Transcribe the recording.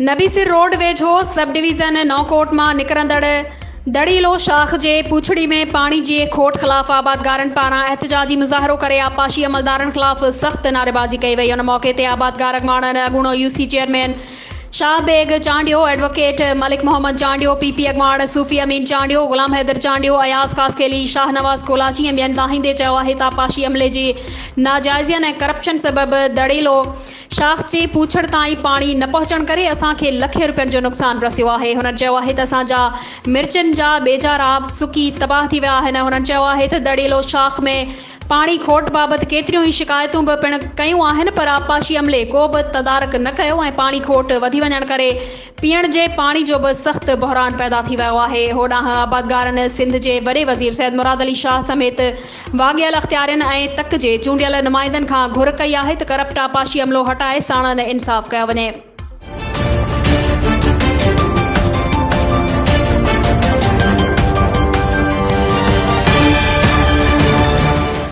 नबीसिर road वेझो sub division नौकोट मां निकरंदड़ दड़ीलो शाख जे पूछड़ी में पानी जी खोट खिलाफ आबादगारन पारां एहतजाजी मुज़ाहिरो करे आपाशी अमलदारन खिलाफ सख्त नारेबाजी कई वई। उन मौके ते आबादगार अगवाणनि अगूणो UC chairman Shah Baig Chandio, advocate Malik Mohammad Chandio, PP अगवाण सूफी अमीन चांडियो, गुलाम हैदर चांडियो, अयाज खासकेली, शाहनवाज कोलाची ऐं ॿियनि दाहींदे चयो आहे त आपाशी अमले जी नाजाइज़ियत ऐं करप्शन सबबि दड़ीलो शाख जे पूछड़ ताईं पानी न पहुचण करे असांखे लखे रुपयनि जो नुक़सानु रसियो आहे। हुननि चयो आहे त असांजा मिर्चनि जा बेजारा सुकी तबाह थी विया आहिनि। हुननि चयो आहे त दड़ीलो शाख में पाणी खोट बाबति केतिरियूं ई शिकायतूं बि पिण कयूं आहिनि, पर आपाशी अमले को बि तदारक न कयो ऐं पाणी खोट वधी वञण करे पीअण जे पाणी जो बि सख़्तु बहिरान पैदा थी वियो आहे। होॾांहुं आबादगारनि सिंध जे वॾे वज़ीर सैद मुराद अली शाह समेत वाॻियल अख़्तियारनि ऐं तक जे चूंडियल नुमाइंदनि खां घुर कई आहे त करप्ट आपाशी अमलो हटाए साणनि इंसाफ़ कयो वञे।